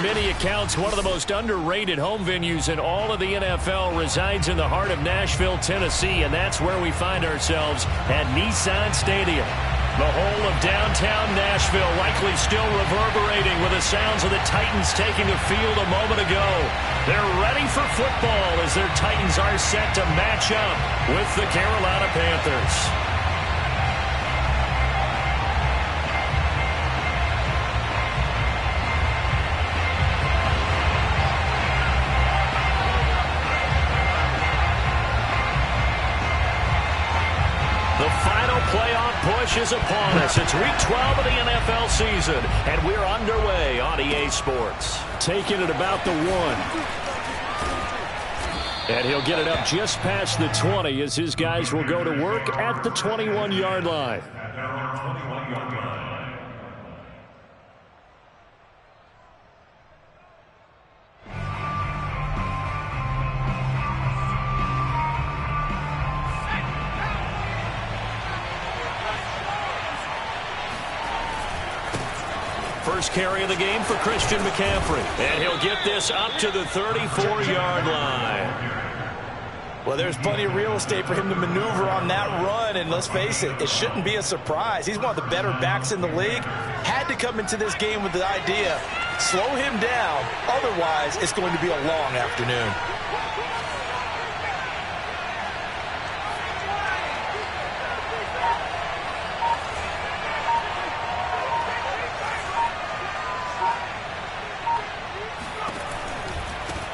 many accounts, one of the most underrated home venues in all of the NFL resides in the heart of Nashville, Tennessee, and that's where we find ourselves at Nissan Stadium. The whole of downtown Nashville likely still reverberating with the sounds of the Titans taking the field a moment ago. They're ready for football as their Titans are set to match up with the Carolina Panthers. The final playoff push is upon us. It's week 12 of the NFL season, and we're underway on EA Sports. Taking it about the 1. And he'll get it up just past the 20 as his guys will go to work at the 21-yard line. First carry of the game for Christian McCaffrey. And he'll get this up to the 34-yard line. Well, there's plenty of real estate for him to maneuver on that run. And let's face it, it shouldn't be a surprise. He's one of the better backs in the league. Had to come into this game with the idea, slow him down. Otherwise, it's going to be a long afternoon.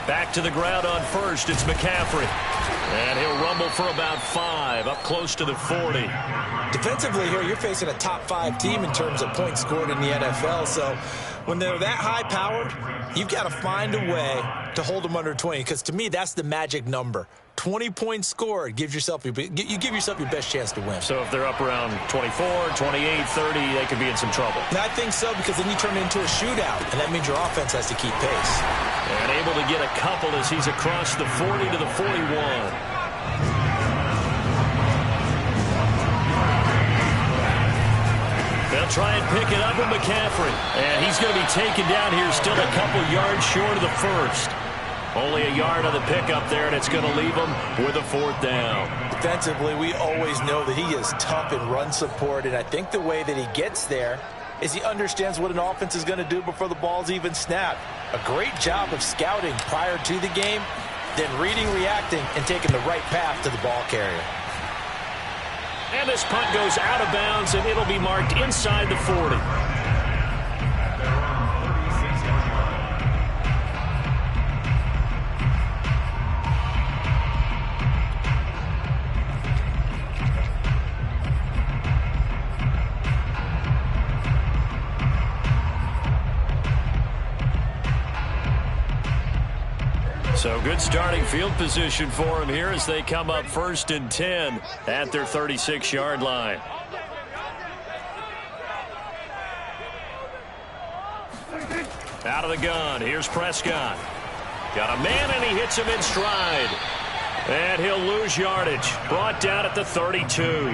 Back to the ground on first. It's McCaffrey. And he'll rumble for about 5, up close to the 40. Defensively here, you're facing a top 5 team in terms of points scored in the NFL. So when they're that high-powered, you've got to find a way to hold them under 20. Because to me, that's the magic number. 20 points scored gives yourself you give yourself your best chance to win. So if they're up around 24, 28, 30, they could be in some trouble. And I think so, because then you turn it into a shootout, and that means your offense has to keep pace. And able to get a couple as he's across the 40 to the 41. They'll try and pick it up with McCaffrey. And he's going to be taken down here, still a couple yards short of the first. Only a yard on the pickup there, and it's going to leave him with a 4th down. Defensively, we always know that he is tough in run support, and I think the way that he gets there is he understands what an offense is going to do before the ball's even snapped. A great job of scouting prior to the game, then reading, reacting, and taking the right path to the ball carrier. And this punt goes out of bounds, and it'll be marked inside the 40. So good starting field position for him here as they come up 1st and 10 at their 36-yard line. Out of the gun, here's Prescott. Got a man and he hits him in stride. And he'll lose yardage. Brought down at the 32.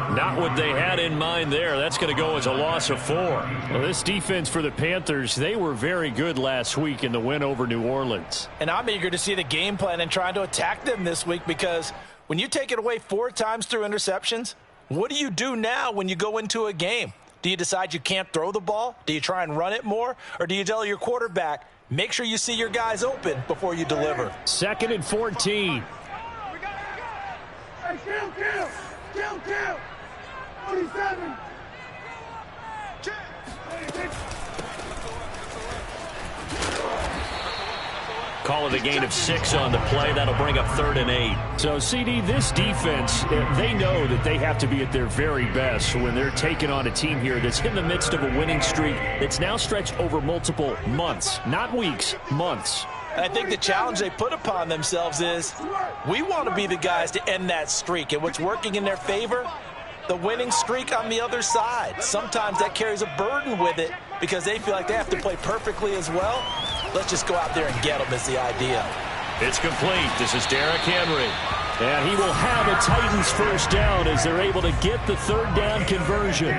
Not what they had in mind there. That's going to go as a loss of 4. Well, this defense for the Panthers, they were very good last week in the win over New Orleans. And I'm eager to see the game plan and trying to attack them this week, because when you take it away 4 times through interceptions, what do you do now when you go into a game? Do you decide you can't throw the ball? Do you try and run it more? Or do you tell your quarterback, make sure you see your guys open before you deliver? 2nd and 14. Hey, kill. 47. Call it a gain of 6 on the play. That'll bring up 3rd and 8. So, CD, this defense, they know that they have to be at their very best when they're taking on a team here that's in the midst of a winning streak that's now stretched over multiple months. Not weeks, months. I think the challenge they put upon themselves is we want to be the guys to end that streak. And what's working in their favor? The winning streak on the other side. Sometimes that carries a burden with it because they feel like they have to play perfectly as well. Let's just go out there and get them is the idea. It's complete. This is Derrick Henry. And he will have a Titans 1st down as they're able to get the 3rd down conversion.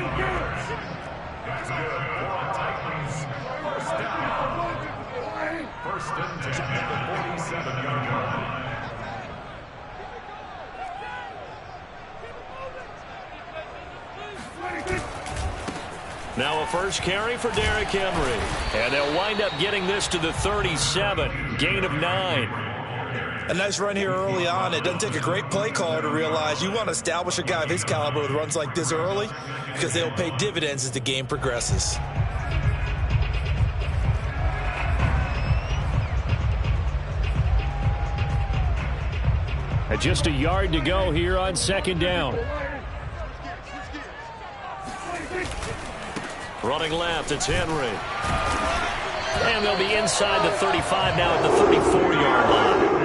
Now a first carry for Derrick Henry. And they'll wind up getting this to the 37. Gain of 9. A nice run here early on. It doesn't take a great play caller to realize you want to establish a guy of his caliber with runs like this early because they'll pay dividends as the game progresses. And just a yard to go here on second down. Running left, it's Henry. And they'll be inside the 35 now at the 34-yard line.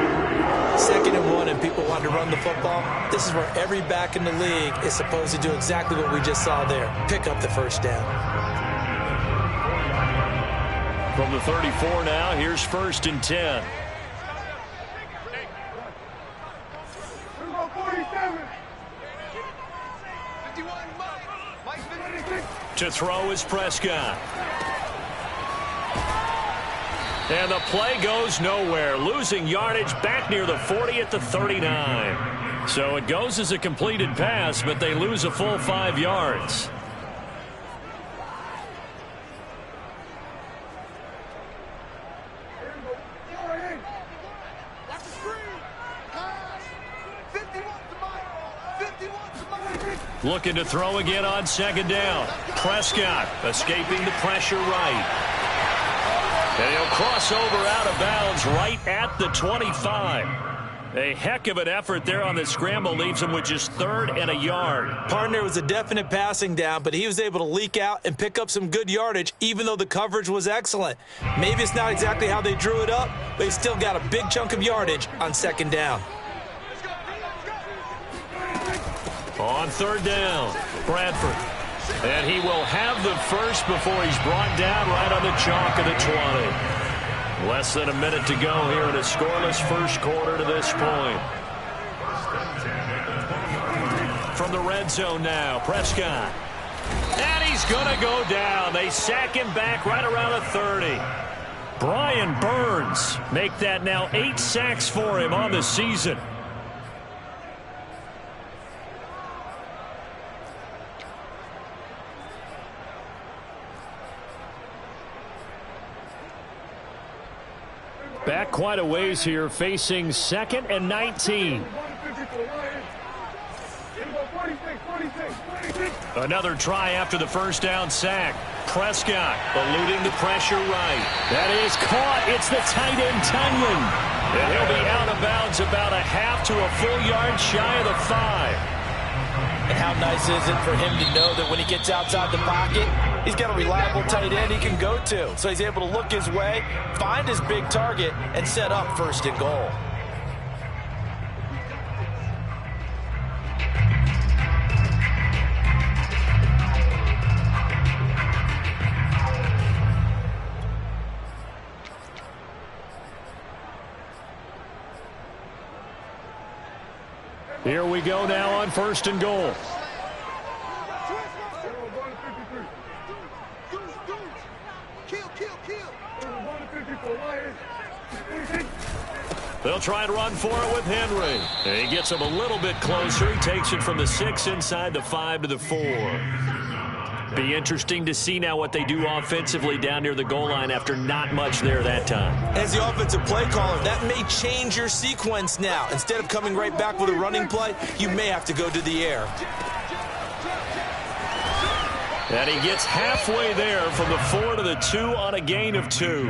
2nd and 1 and people want to run the football. This is where every back in the league is supposed to do exactly what we just saw there. Pick up the first down. From the 34 now, here's 1st and 10. To throw is Prescott. And the play goes nowhere. Losing yardage back near the 40 at the 39. So it goes as a completed pass, but they lose a full 5 yards. Looking to throw again on second down. Prescott escaping the pressure right. And he'll cross over out of bounds right at the 25. A heck of an effort there on the scramble. Leaves him with just 3rd and a yard. Partner was a definite passing down, but he was able to leak out and pick up some good yardage, even though the coverage was excellent. Maybe it's not exactly how they drew it up, but he still got a big chunk of yardage on second down. On 3rd down, Bradford. And he will have the first before he's brought down right on the chalk of the 20. Less than a minute to go here in a scoreless first quarter to this point. From the red zone now, Prescott. And he's going to go down. They sack him back right around the 30. Brian Burns make that now 8 sacks for him on the season. Back quite a ways here, facing 2nd and 19. Another try after the first down sack. Prescott eluding the pressure right. That is caught. It's the tight end, Tunyon. And he'll be out of bounds about a half to a full yard shy of the 5. And how nice is it for him to know that when he gets outside the pocket, he's got a reliable tight end he can go to. So he's able to look his way, find his big target, and set up 1st and goal. Here we go now on 1st and goal. They'll try and run for it with Henry. And he gets him a little bit closer. He takes it from the 6 inside the 5 to the 4. Be interesting to see now what they do offensively down near the goal line after not much there that time. As the offensive play caller, that may change your sequence now. Instead of coming right back with a running play, you may have to go to the air. And he gets halfway there from the 4 to the 2 on a gain of 2.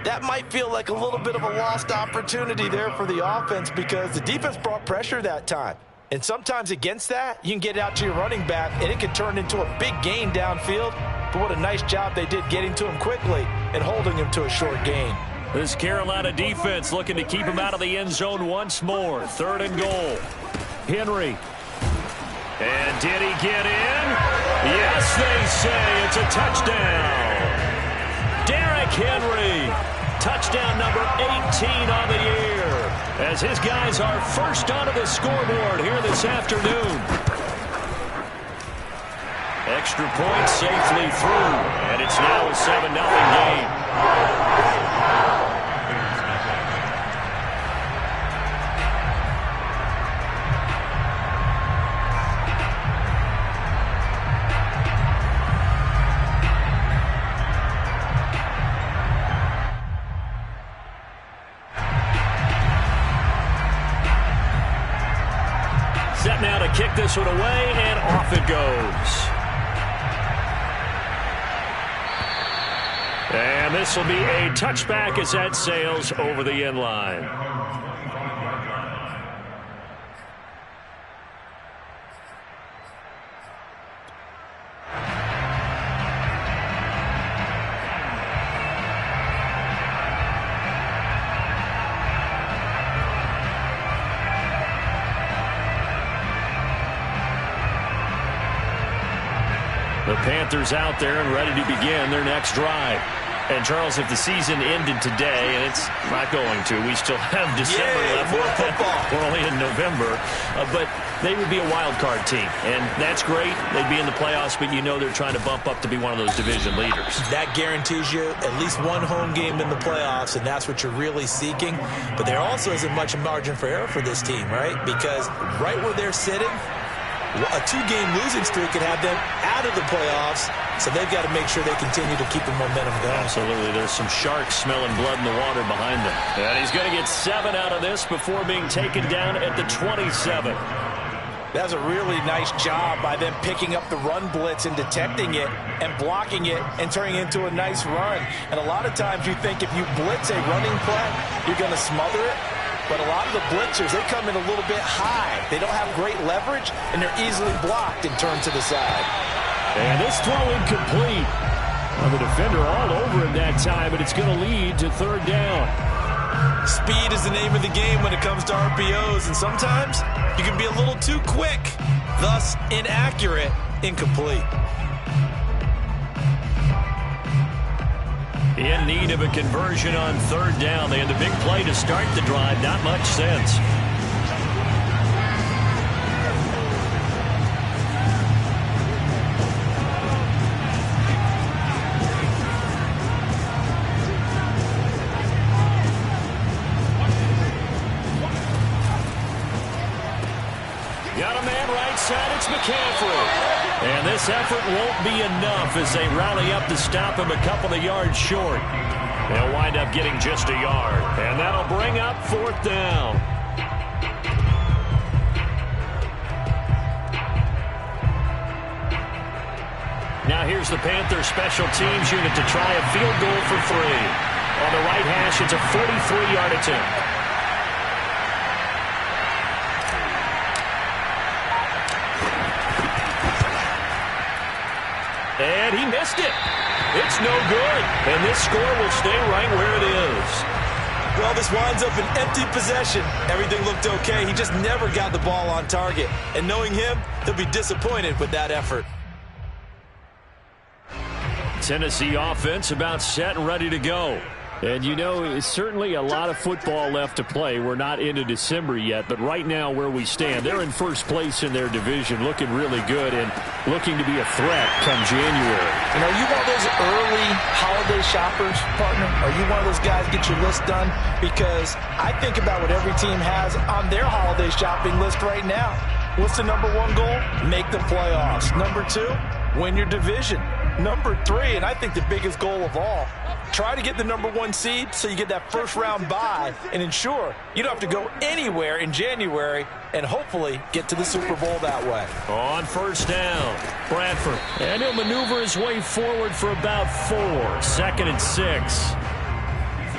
That might feel like a little bit of a lost opportunity there for the offense because the defense brought pressure that time. And sometimes against that, you can get out to your running back, and it can turn into a big gain downfield. But what a nice job they did getting to him quickly and holding him to a short gain. This Carolina defense looking to keep him out of the end zone once more. 3rd and goal. Henry. And did he get in? Yes, they say it's a touchdown. Derrick Henry. Touchdown number 18 on the year, as his guys are first onto the scoreboard here this afternoon. Extra point safely through, and it's now a 7-0 game. kick this one away, and off it goes. And this will be a touchback as that sails over the end line. The Panthers out there and ready to begin their next drive. And, Charles, if the season ended today, and it's not going to, we still have December left. More football. We're only in November. But they would be a wild card team. And that's great. They'd be in the playoffs, but you know they're trying to bump up to be one of those division leaders. That guarantees you at least one home game in the playoffs, and that's what you're really seeking. But there also isn't much margin for error for this team, right? Because right where they're sitting, a two-game losing streak could have them out of the playoffs, so they've got to make sure they continue to keep the momentum going. Absolutely. There's some sharks smelling blood in the water behind them. And he's going to get 7 out of this before being taken down at the 27. That's a really nice job by them picking up the run blitz and detecting it and blocking it and turning it into a nice run. And a lot of times you think if you blitz a running play, you're going to smother it. But a lot of the blitzers, they come in a little bit high. They don't have great leverage, and they're easily blocked and turned to the side. And this throw incomplete. Well, the defender all over him that time, but it's going to lead to third down. Speed is the name of the game when it comes to RPOs, and sometimes you can be a little too quick, thus inaccurate, incomplete. In need of a conversion on third down. They had the big play to start the drive. Not much sense. Got a man right side. It's McCaffrey. And this effort won't be enough as they rally up to stop him a couple of yards short. They'll wind up getting just a yard. And that'll bring up fourth down. Now here's the Panthers special teams unit to try a field goal for 3. On the right hash, it's a 43-yard attempt. And he missed it. It's no good. And this score will stay right where it is. Well, this winds up an empty possession. Everything looked okay. He just never got the ball on target. And knowing him, he'll be disappointed with that effort. Tennessee offense about set and ready to go. And, you know, it's certainly a lot of football left to play. We're not into December yet, but right now where we stand, they're in first place in their division, looking really good and looking to be a threat come January. And are you one of those early holiday shoppers, partner? Are you one of those guys get your list done? Because I think about what every team has on their holiday shopping list right now. What's the number 1 goal? Make the playoffs. Number 2, win your division. Number 3, and I think the biggest goal of all, try to get the number 1 seed so you get that first round bye and ensure you don't have to go anywhere in January and hopefully get to the Super Bowl that way. On first down, Bradford. And he'll maneuver his way forward for about 4. 2nd and 6.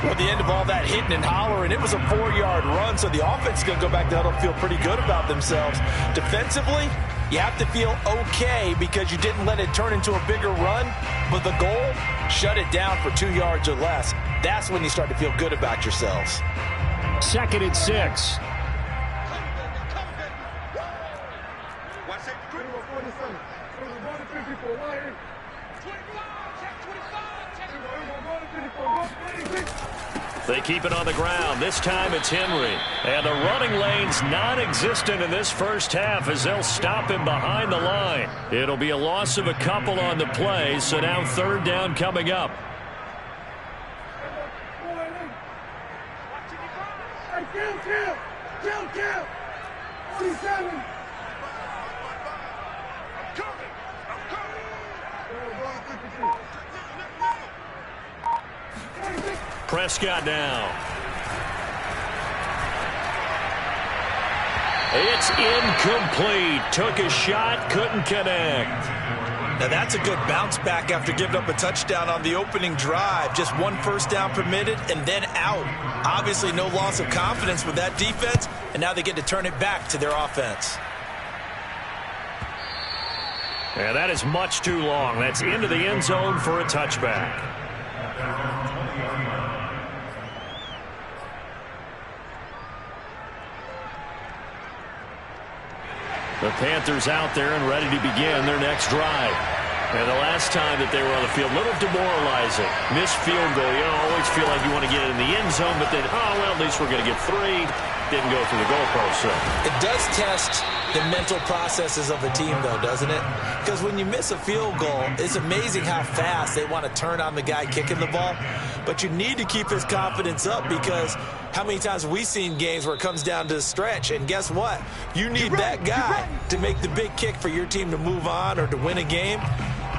Well, at the end of all that hitting and hollering, it was a 4-yard run, so the offense is going to go back to huddle and feel pretty good about themselves. Defensively, you have to feel okay because you didn't let it turn into a bigger run, but the goal, shut it down for 2 yards or less. That's when you start to feel good about yourselves. 2nd and 6. They keep it on the ground. This time it's Henry. And the running lane's non-existent in this first half as they'll stop him behind the line. It'll be a loss of a couple on the play, so now third down coming up. Count. 47. Prescott now. It's incomplete. Took a shot, couldn't connect. Now that's a good bounce back after giving up a touchdown on the opening drive. Just one first down permitted and then out. Obviously no loss of confidence with that defense, and now they get to turn it back to their offense. And that is much too long. That's into the end zone for a touchback. The Panthers out there and ready to begin their next drive. And the last time that they were on the field, a little demoralizing. Missed field goal. You always feel like you want to get in the end zone, but then, oh, well, at least we're going to get 3. Didn't go through the goalpost. So it does test the mental processes of a team, though, doesn't it? Because when you miss a field goal, it's amazing how fast they want to turn on the guy kicking the ball. But you need to keep his confidence up, because how many times have we seen games where it comes down to the stretch? And guess what? You need that guy to make the big kick for your team to move on or to win a game.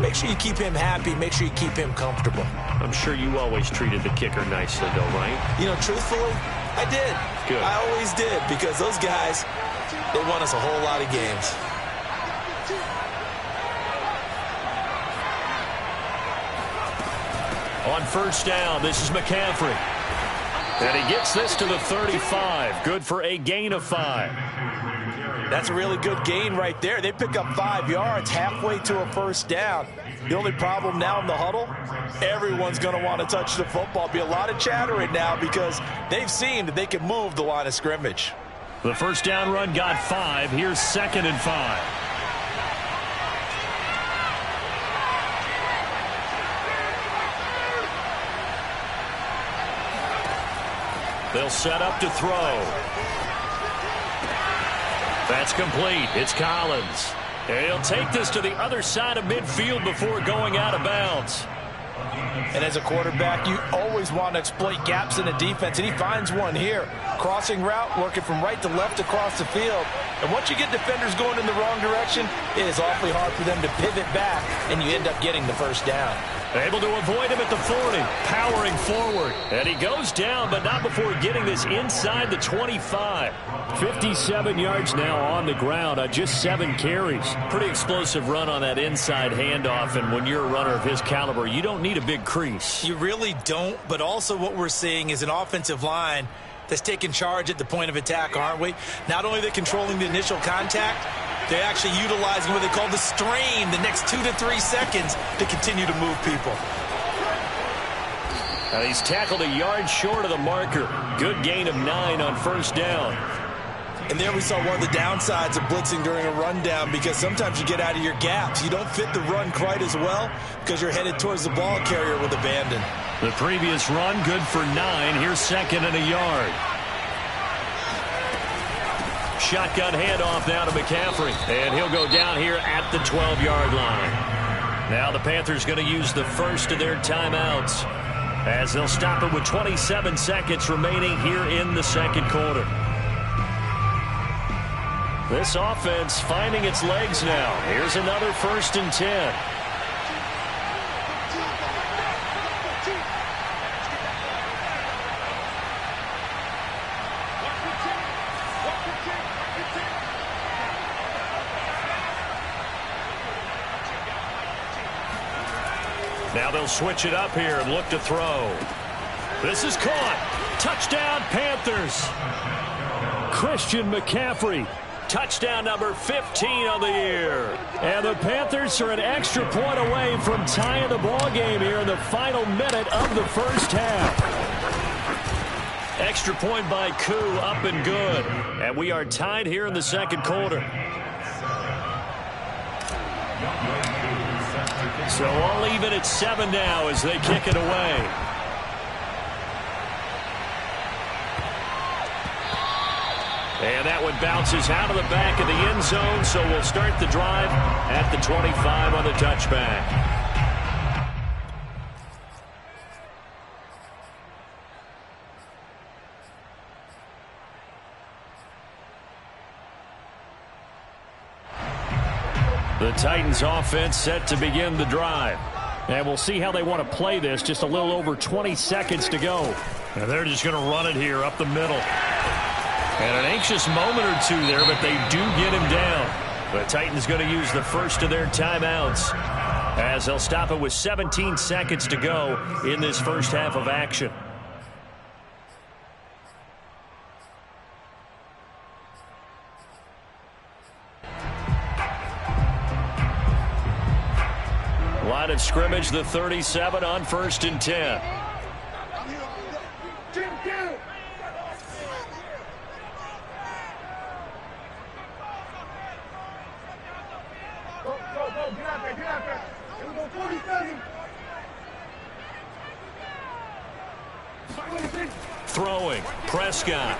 Make sure you keep him happy. Make sure you keep him comfortable. I'm sure you always treated the kicker nicely, though, right? You know, truthfully, I did. Good. I always did, because those guys, they won us a whole lot of games. On first down, this is McCaffrey. And he gets this to the 35. Good for a gain of 5. That's a really good gain right there. They pick up 5 yards halfway to a first down. The only problem now in the huddle, everyone's going to want to touch the football. Be a lot of chattering now, because they've seen that they can move the line of scrimmage. The first down run got 5. Here's 2nd and 5. They'll set up to throw. That's complete. It's Collins. And he'll take this to the other side of midfield before going out of bounds. And as a quarterback, you always want to exploit gaps in the defense, and he finds one here. Crossing route, working from right to left across the field. And once you get defenders going in the wrong direction, it is awfully hard for them to pivot back, and you end up getting the first down. Able to avoid him at the 40, powering forward. And he goes down, but not before getting this inside the 25. 57 yards now on the ground on just 7 carries. Pretty explosive run on that inside handoff, and when you're a runner of his caliber, you don't need a big crease. You really don't, but also what we're seeing is an offensive line that's taking charge at the point of attack, aren't we? Not only are they controlling the initial contact, they're actually utilizing what they call the strain, the next 2 to 3 seconds, to continue to move people. And he's tackled a yard short of the marker. Good gain of 9 on first down. And there we saw one of the downsides of blitzing during a rundown, because sometimes you get out of your gaps. You don't fit the run quite as well because you're headed towards the ball carrier with abandon. The previous run, good for 9. Here's 2nd and a yard. Shotgun handoff now to McCaffrey. And he'll go down here at the 12-yard line. Now the Panthers going to use the first of their timeouts, as they'll stop it with 27 seconds remaining here in the second quarter. This offense finding its legs now. Here's another 1st and 10. Now they'll switch it up here and look to throw. This is caught. Touchdown, Panthers. Christian McCaffrey. Touchdown number 15 on the year. And the Panthers are an extra point away from tying the ball game here in the final minute of the first half. Extra point by Koo, up and good. And we are tied here in the second quarter. So all even at 7 now as they kick it away. And that one bounces out of the back of the end zone, so we'll start the drive at the 25 on the touchback. The Titans offense set to begin the drive. And we'll see how they want to play this. Just a little over 20 seconds to go. And they're just going to run it here up the middle. And an anxious moment or two there, but they do get him down. The Titans going to use the first of their timeouts as they'll stop it with 17 seconds to go in this first half of action. Line of scrimmage, the 37 on 1st and 10. Throwing, Prescott.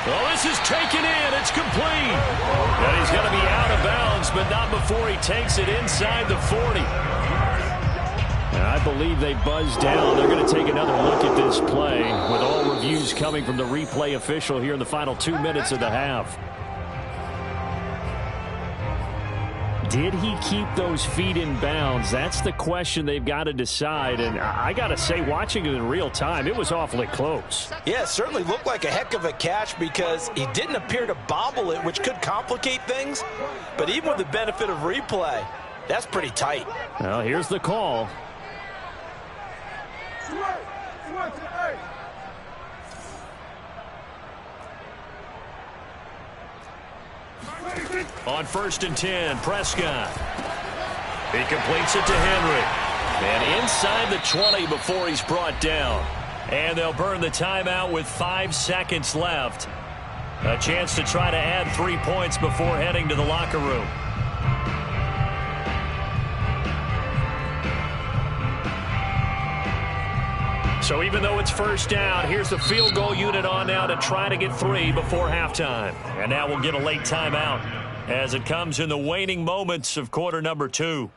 Well, this is taken in. It's complete. And he's going to be out of bounds, but not before he takes it inside the 40. And I believe they buzzed down. They're going to take another look at this play with all reviews coming from the replay official here in the final 2 minutes of the half. Did he keep those feet in bounds? That's the question they've got to decide. And I got to say, watching it in real time, it was awfully close. Yeah, it certainly looked like a heck of a catch because he didn't appear to bobble it, which could complicate things. But even with the benefit of replay, that's pretty tight. Well, here's the call. On 1st and 10, Prescott. He completes it to Henry. And inside the 20 before he's brought down. And they'll burn the timeout with 5 seconds left. A chance to try to add 3 points before heading to the locker room. So even though it's first down, here's the field goal unit on now to try to get 3 before halftime. And now we'll get a late timeout as it comes in the waning moments of quarter number 2.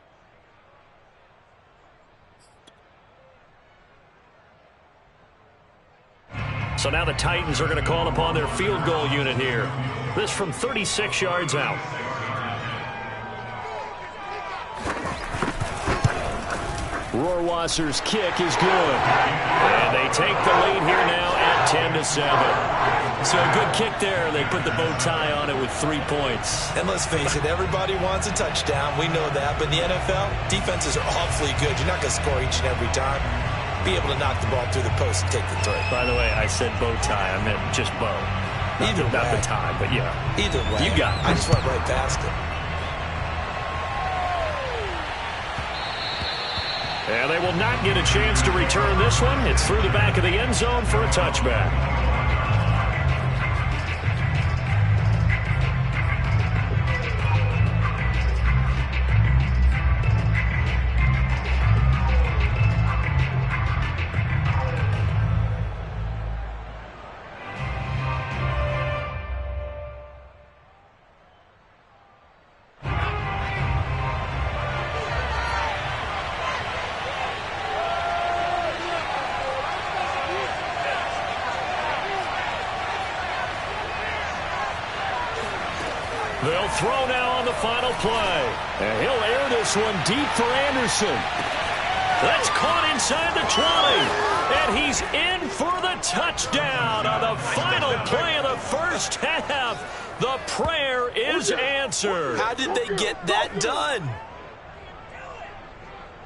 So now the Titans are going to call upon their field goal unit here. This from 36 yards out. Rohrwasser's kick is good. And they take the lead here now at 10-7. So a good kick there. They put the bow tie on it with 3 points. And let's face it, everybody wants a touchdown. We know that. But in the NFL, defenses are awfully good. You're not going to score each and every time. Be able to knock the ball through the post and take the throw. By the way, I said bow tie. I meant just bow. Not the tie, but yeah. Either way. You got it. I just went right past it. And they will not get a chance to return this one. It's through the back of the end zone for a touchback. They'll throw now on the final play. And he'll air this one deep for Anderson. That's caught inside the 20. And he's in for the touchdown on the final play of the first half. The prayer is answered. How did they get that done?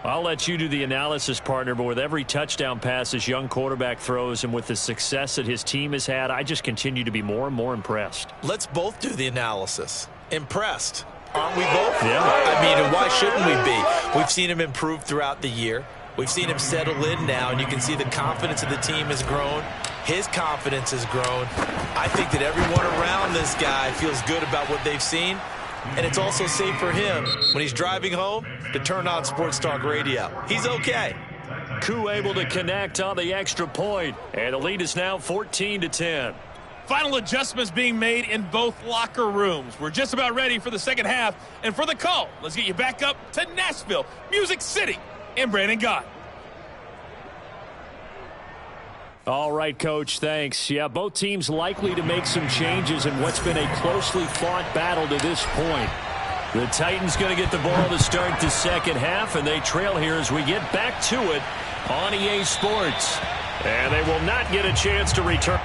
I'll let you do the analysis, partner, but with every touchdown pass this young quarterback throws and with the success that his team has had, I just continue to be more and more impressed. Let's both do the analysis. Impressed. Aren't we both? Yeah. I mean, and why shouldn't we be? We've seen him improve throughout the year. We've seen him settle in now, and you can see the confidence of the team has grown. His confidence has grown. I think that everyone around this guy feels good about what they've seen. And it's also safe for him when he's driving home to turn on Sports Talk Radio. He's okay. Koo able to connect on the extra point, and the lead is now 14-10. Final adjustments being made in both locker rooms. We're just about ready for the second half. And for the call, let's get you back up to Nashville, Music City, and Brandon Gott. All right, Coach, thanks. Yeah, both teams likely to make some changes in what's been a closely fought battle to this point. The Titans going to get the ball to start the second half, and they trail here as we get back to it on EA Sports. And they will not get a chance to return.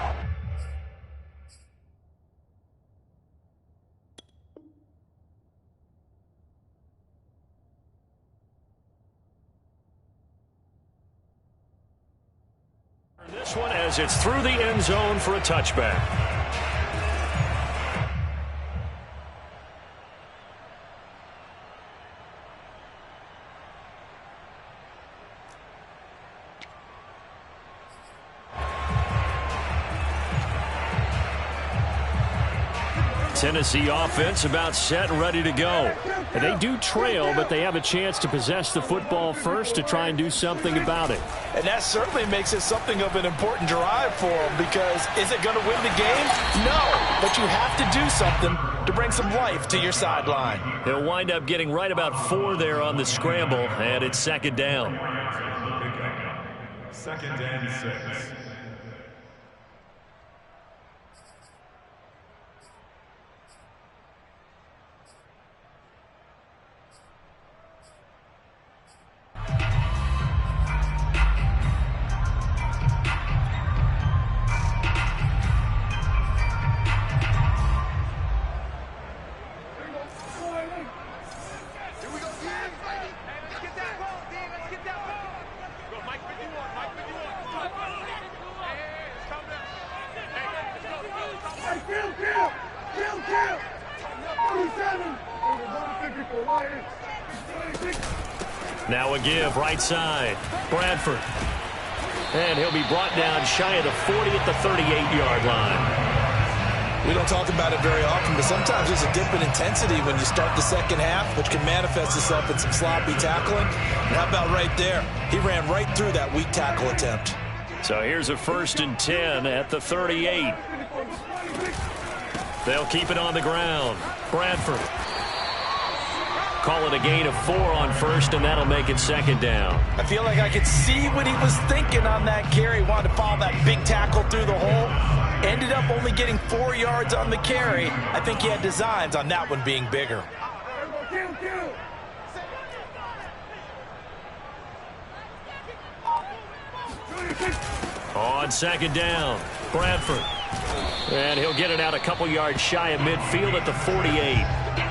This one as it's through the end zone for a touchback. Tennessee offense about set and ready to go. And they do trail, but they have a chance to possess the football first to try and do something about it. And that certainly makes it something of an important drive for them, because is it going to win the game? No, but you have to do something to bring some life to your sideline. He'll wind up getting right about 4 there on the scramble, and it's second down. Second and 6. Now a give, right side. Bradford. And he'll be brought down shy of the 40 at the 38-yard line. We don't talk about it very often, but sometimes there's a dip in intensity when you start the second half, which can manifest itself in some sloppy tackling. And how about right there? He ran right through that weak tackle attempt. So here's a 1st and 10 at the 38. They'll keep it on the ground. Bradford. Call it a gain of 4 on first, and that'll make it second down. I feel like I could see what he was thinking on that carry. Wanted to follow that big tackle through the hole. Ended up only getting 4 yards on the carry. I think he had designs on that one being bigger. On second down, Bradford. And he'll get it out a couple yards shy of midfield at the 48.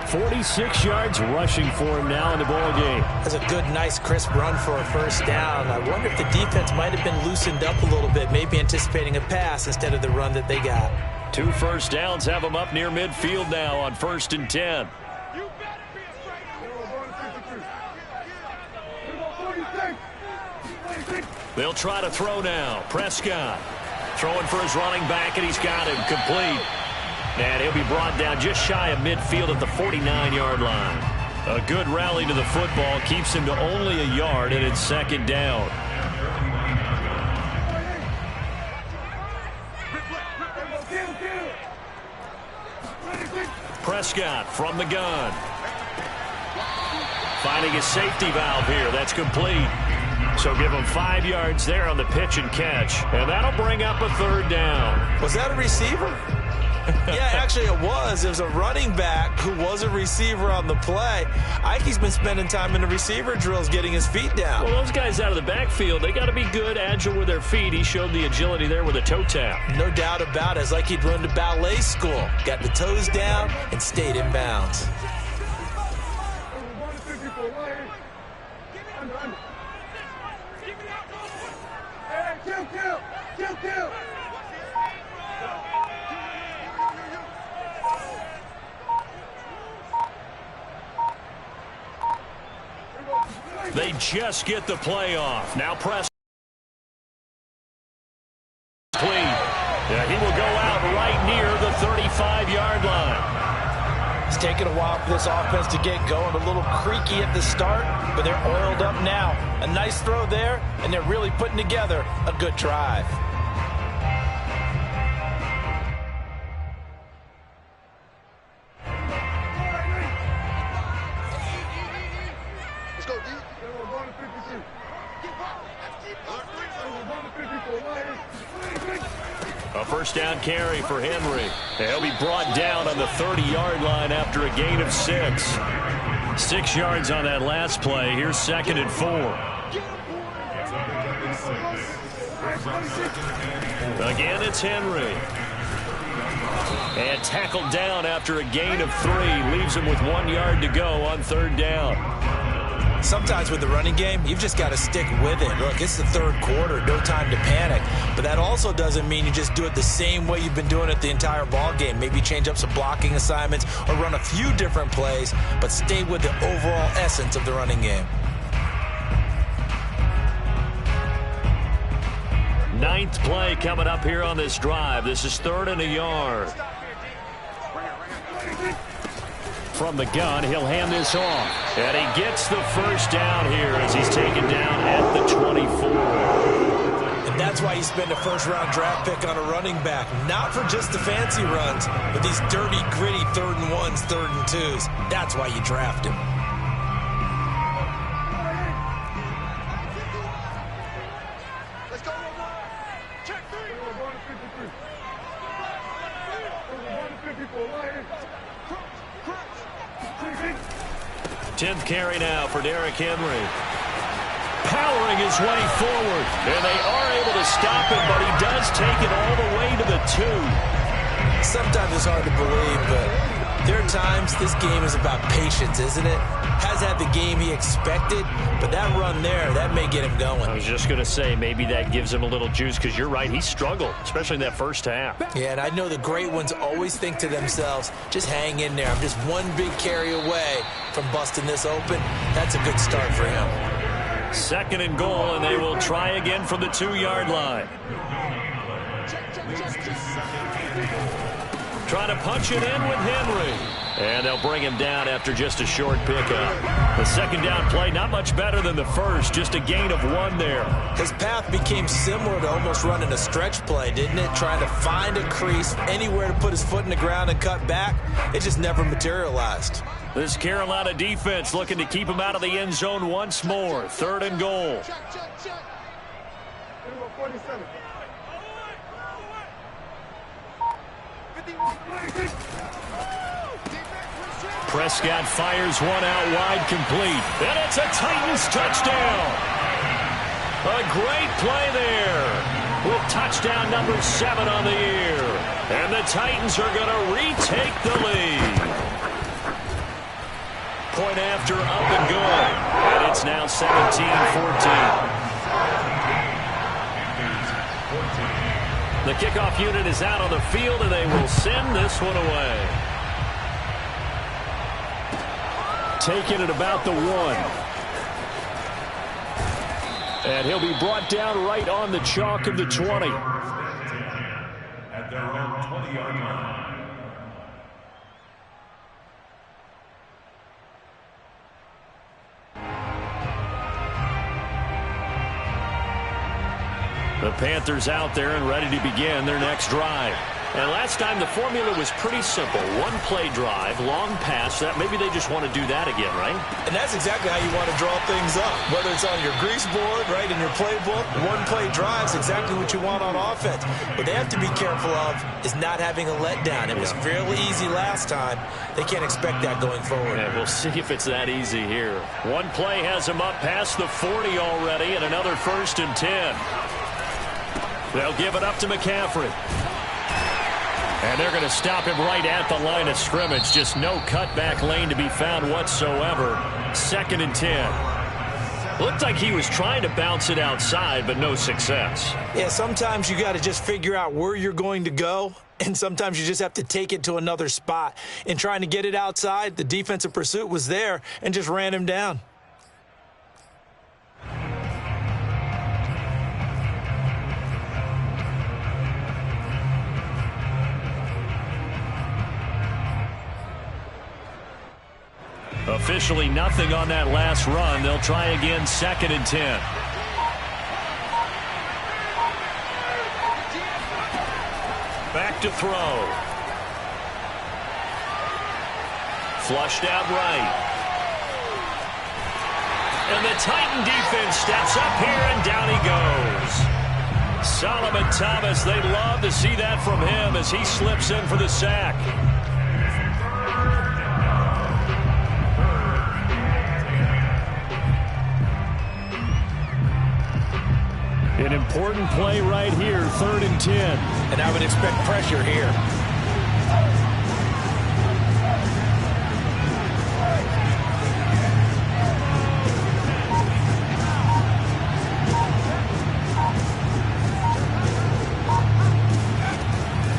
46 yards rushing for him now in the ball game. That's a good, nice, crisp run for a first down. I wonder if the defense might have been loosened up a little bit, maybe anticipating a pass instead of the run that they got. 2 first downs have them up near midfield now on 1st and 10. They'll try to throw now. Prescott throwing for his running back, and he's got him complete. And he'll be brought down just shy of midfield at the 49-yard line. A good rally to the football keeps him to only a yard, and it's second down. Prescott from the gun. Finding his safety valve here. That's complete. So give him 5 yards there on the pitch and catch. And that'll bring up a 3rd down. Was that a receiver? Yeah, actually it was. It was a running back who was a receiver on the play. Ike's been spending time in the receiver drills getting his feet down. Well, those guys out of the backfield, they got to be good, agile with their feet. He showed the agility there with a toe tap. No doubt about it. It's like he'd run to ballet school. Got the toes down and stayed in bounds. They just get the play off. Now press. Clean. Yeah, he will go out right near the 35-yard line. It's taken a while for this offense to get going. A little creaky at the start, but they're oiled up now. A nice throw there, and they're really putting together a good drive. A first down carry for Henry. He'll be brought down on the 30-yard line after a gain of 6. 6 yards on that last play. Here's 2nd and 4. Again, it's Henry. And tackled down after a gain of 3. Leaves him with 1 yard to go on 3rd down. Sometimes with the running game, you've just got to stick with it. Look, it's the 3rd quarter, no time to panic. But that also doesn't mean you just do it the same way you've been doing it the entire ball game. Maybe change up some blocking assignments or run a few different plays, but stay with the overall essence of the running game. 9th play coming up here on this drive. This is 3rd and a yard. From the gun, he'll hand this off. And he gets the 1st down here as he's taken down at the 24. And that's why you spend a 1st-round draft pick on a running back. Not for just the fancy runs, but these dirty, gritty 3rd and 1s, 3rd and 2s. That's why you draft him. Let's go. Check 3. 10th carry now for Derrick Henry. Powering his way forward. And they are able to stop him, but he does take it all the way to the 2. Sometimes it's hard to believe, but there are times this game is about patience, isn't it? Has had the game he expected, but that run there, that may get him going. I was just going to say, maybe that gives him a little juice, because you're right, he struggled, especially in that 1st half. Yeah, and I know the great ones always think to themselves, just hang in there. I'm just one big carry away from busting this open. That's a good start for him. 2nd and goal, and they will try again from the 2-yard line. Trying to punch it in with Henry. And they'll bring him down after just a short pickup. The 2nd down play, not much better than the 1st, just a gain of 1 there. His path became similar to almost running a stretch play, didn't it? Trying to find a crease, anywhere to put his foot in the ground and cut back. It just never materialized. This Carolina defense looking to keep him out of the end zone once more. 3rd and goal. Check. 47. 51. Prescott fires one out wide, complete. And it's a Titans touchdown. A great play there with touchdown number 7 on the year. And the Titans are going to retake the lead. Point after up and good. And it's now 17-14. The kickoff unit is out on the field, and they will send this one away. Taking it about the 1. And he'll be brought down right on the chalk of the 20. At their own 20-yard line. The Panthers out there and ready to begin their next drive. And last time the formula was pretty simple. 1-play drive, long pass. That maybe they just want to do that again, right? And that's exactly how you want to draw things up. Whether it's on your grease board, right, in your playbook, 1-play drive is exactly what you want on offense. What they have to be careful of is not having a letdown. It was fairly easy last time. They can't expect that going forward. Yeah, we'll see if it's that easy here. 1 play has him up past the 40 already, and another 1st and 10. They'll give it up to McCaffrey. And they're going to stop him right at the line of scrimmage. Just no cutback lane to be found whatsoever. 2nd and 10. Looked like he was trying to bounce it outside, but no success. Yeah, sometimes you got to just figure out where you're going to go, and sometimes you just have to take it to another spot. In trying to get it outside, the defensive pursuit was there and just ran him down. Officially nothing on that last run. They'll try again, 2nd and 10. Back to throw. Flushed out right. And the Titan defense steps up here, and down he goes. Solomon Thomas, they'd love to see that from him as he slips in for the sack. An important play right here, 3rd and 10. And I would expect pressure here.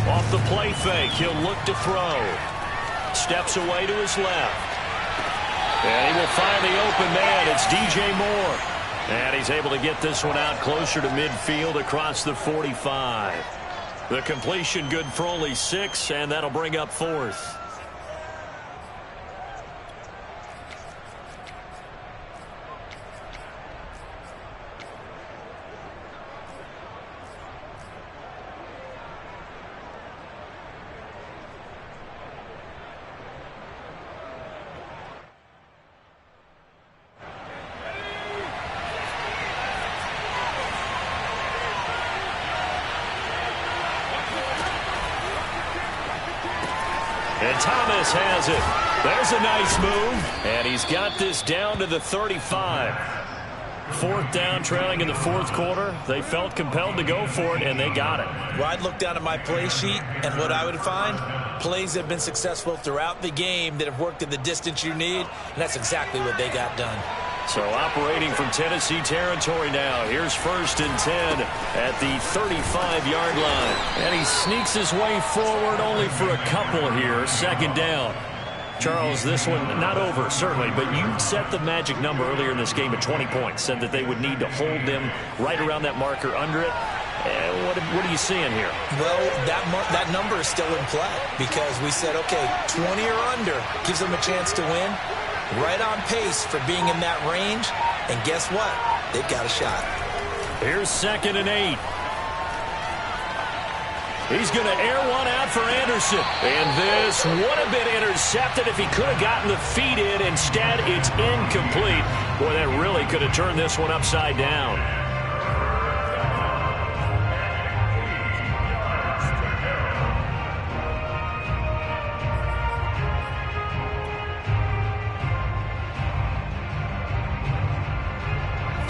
Off the play fake, he'll look to throw. Steps away to his left. And he will find the open man. It's DJ Moore. And he's able to get this one out closer to midfield across the 45. The completion good for only 6, and that'll bring up 4th. And Thomas has it. There's a nice move. And he's got this down to the 35. 4th down, trailing in the 4th quarter. They felt compelled to go for it, and they got it. Well, I'd look down at my play sheet, and what I would find, plays that have been successful throughout the game that have worked in the distance you need, and that's exactly what they got done. So operating from Tennessee territory now. Here's 1st and 10 at the 35-yard line. And he sneaks his way forward only for a couple here. 2nd down. Charles, this one not over, certainly, but you set the magic number earlier in this game at 20 points. Said that they would need to hold them right around that marker under it. What are you seeing here? Well, that number is still in play because we said, okay, 20 or under gives them a chance to win. Right on pace for being in that range. And guess what? They've got a shot. Here's 2nd and 8. He's going to air one out for Anderson. And this would have been intercepted if he could have gotten the feet in. Instead, it's incomplete. Boy, that really could have turned this one upside down.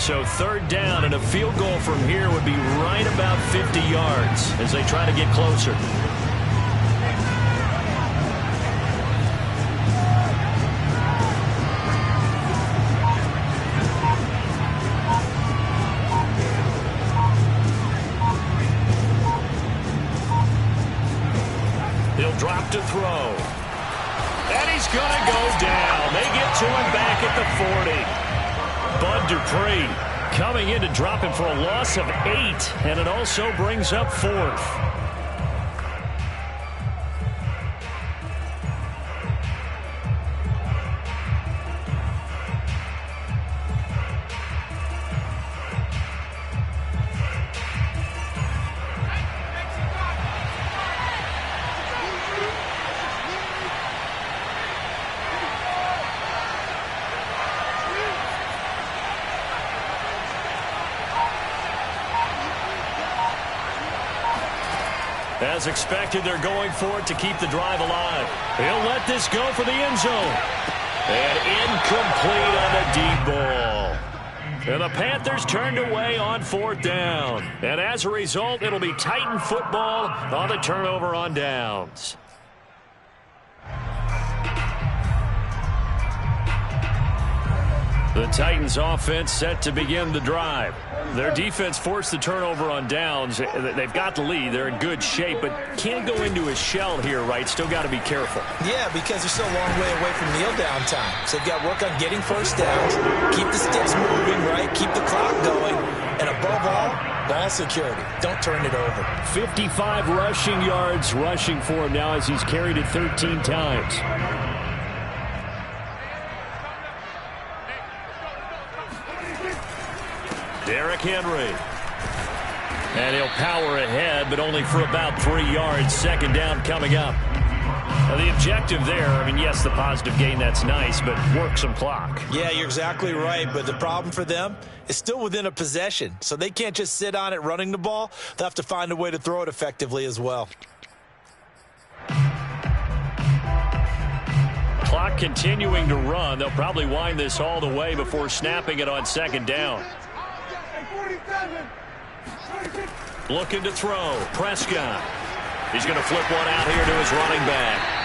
So 3rd down, and a field goal from here would be right about 50 yards as they try to get closer. He'll drop to throw. And he's going to go down. They get to him back at the 40. Bud Dupree coming in to drop him for a loss of 8, and it also brings up 4th. As expected, they're going for it to keep the drive alive. He'll let this go for the end zone. And incomplete on the deep ball. And the Panthers turned away on 4th down. And as a result, it'll be Titan football on the turnover on downs. The Titans offense set to begin the drive. Their defense forced the turnover on downs. They've got the lead. They're in good shape, but can't go into a shell here, right? Still got to be careful. Yeah, because they're still a long way away from kneel down time. So they've got to work on getting 1st downs, keep the sticks moving, right? Keep the clock going. And above all, ball security. Don't turn it over. 55 rushing yards rushing for him now as he's carried it 13 times. Derrick Henry. And he'll power ahead, but only for about 3 yards. 2nd down coming up. Now the objective there, I mean, yes, the positive gain, that's nice, but work some clock. Yeah, you're exactly right, but the problem for them is still within a possession. So they can't just sit on it running the ball. They'll have to find a way to throw it effectively as well. Clock continuing to run. They'll probably wind this all the way before snapping it on 2nd down. Looking to throw. Prescott. He's going to flip one out here to his running back.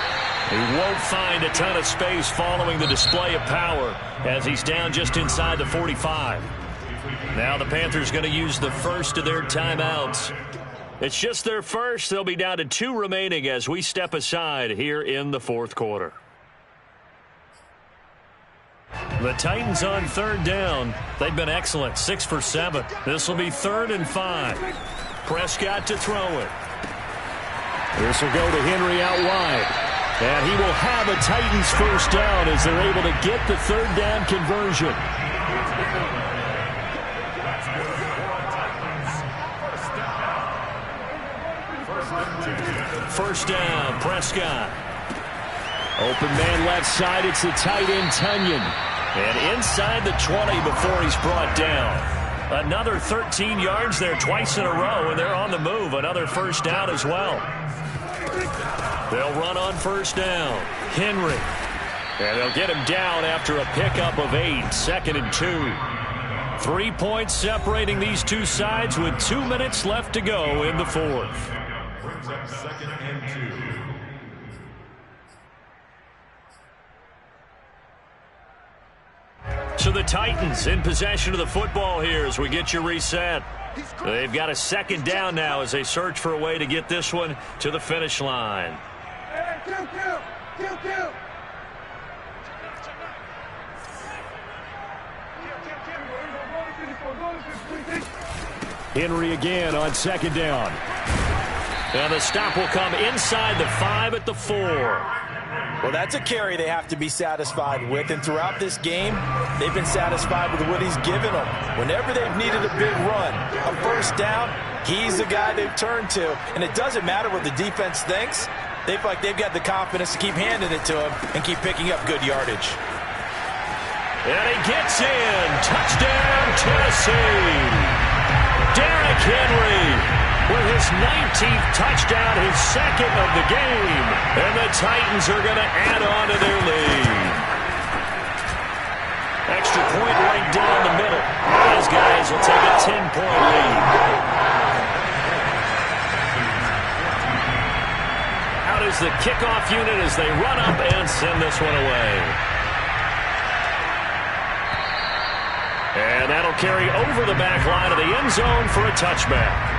He won't find a ton of space following the display of power as he's down just inside the 45. Now the Panthers going to use the first of their timeouts. It's just their first. They'll be down to 2 remaining as we step aside here in the fourth quarter. The Titans on 3rd down. They've been excellent, 6 for 7. This will be 3rd and 5. Prescott to throw it. This will go to Henry out wide. And he will have a Titans first down as they're able to get the 3rd down conversion. First down, Prescott. Open man left side, it's the tight end Tunyon. And inside the 20 before he's brought down. Another 13 yards there twice in a row, and they're on the move. Another first down as well. They'll run on first down. Henry. And they'll get him down after a pickup of 8. 2nd and 2. 3 points separating these two sides with 2 minutes left to go in the fourth. Brings up 2nd and 2. So the Titans in possession of the football here as we get you reset. They've got a 2nd down now as they search for a way to get this one to the finish line. Henry again on 2nd down. And the stop will come inside the 5 at the 4. Well, that's a carry they have to be satisfied with, and throughout this game, they've been satisfied with what he's given them. Whenever they've needed a big run, a first down, he's the guy they've turned to, and it doesn't matter what the defense thinks. They feel like they've got the confidence to keep handing it to him and keep picking up good yardage. And he gets in. Touchdown, Tennessee. Derrick Henry with his 19th touchdown, his 2nd of the game. And the Titans are going to add on to their lead. Extra point right down the middle. These guys will take a 10-point lead. Out is the kickoff unit as they run up and send this one away. And that'll carry over the back line of the end zone for a touchback.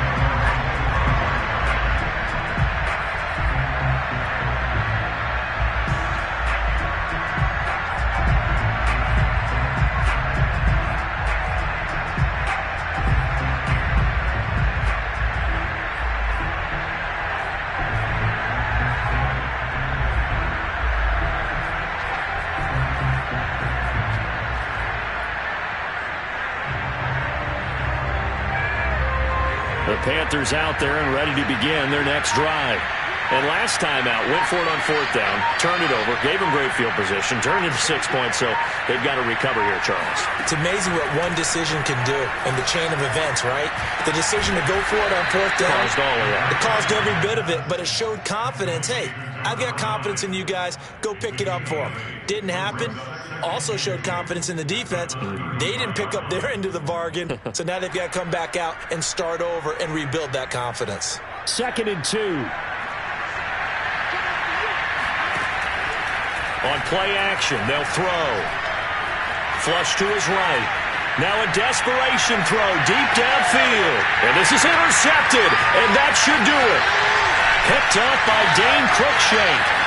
Panthers out there and ready to begin their next drive. And last time out, went for it on 4th down, turned it over, gave them great field position, turned it to 6 points, so they've got to recover here, Charles. It's amazing what one decision can do in the chain of events, right? The decision to go for it on 4th down, it caused every bit of it, but it showed confidence. Hey, I've got confidence in you guys. Go pick it up for them. Didn't happen. Also showed confidence in the defense. They didn't pick up their end of the bargain, so now they've got to come back out and start over and rebuild that confidence. 2nd and 2. On play action, they'll throw. Flush to his right. Now a desperation throw deep downfield. And this is intercepted, and that should do it. Picked up by Dane Cruikshank.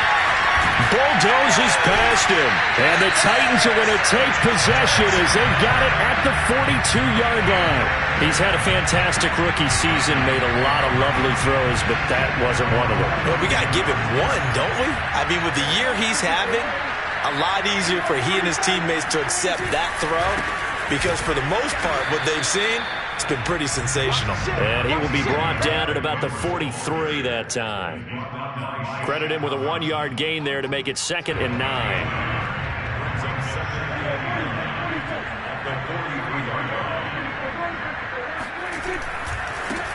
Bulldozes past him. And the Titans are going to take possession as they've got it at the 42-yard line. He's had a fantastic rookie season, made a lot of lovely throws, but that wasn't one of them. Well, we got to give him one, don't we? I mean, with the year he's having, a lot easier for he and his teammates to accept that throw because for the most part, what they've seen, it's been pretty sensational. And he will be brought down at about the 43 that time. Credit him with a 1-yard gain there to make it 2nd and 9.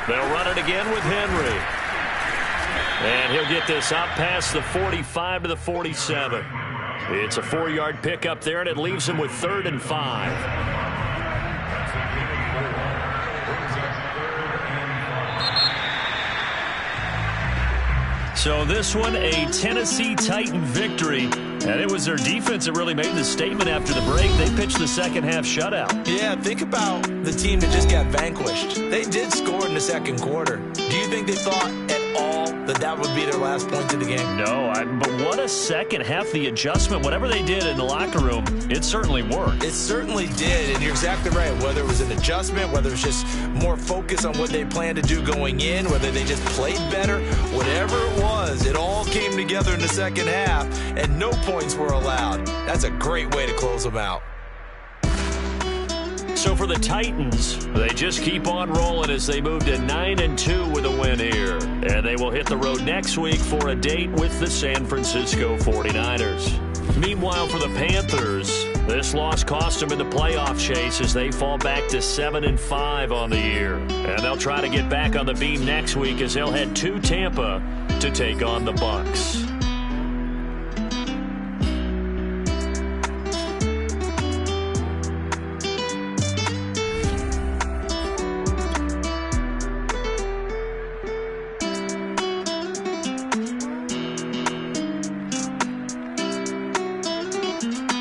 They'll run it again with Henry. And he'll get this up past the 45 to the 47. It's a 4-yard pickup there, and it leaves him with 3rd and 5. So this one, a Tennessee Titan victory. And it was their defense that really made the statement after the break. They pitched the second half shutout. Yeah, think about the team that just got vanquished. They did score in the second quarter. Do you think they thought at all that that would be their last point of the game? No, but what a second half. The adjustment, whatever they did in the locker room, it certainly worked. It certainly did, and you're exactly right. Whether it was an adjustment, whether it was just more focus on what they planned to do going in, whether they just played better, whatever it was, it all came together in the second half, and no points were allowed. That's a great way to close them out. So for the Titans, they just keep on rolling as they move to 9-2 with a win here. And they will hit the road next week for a date with the San Francisco 49ers. Meanwhile, for the Panthers, this loss cost them in the playoff chase as they fall back to 7-5 on the year. And they'll try to get back on the beam next week as they'll head to Tampa to take on the Bucs.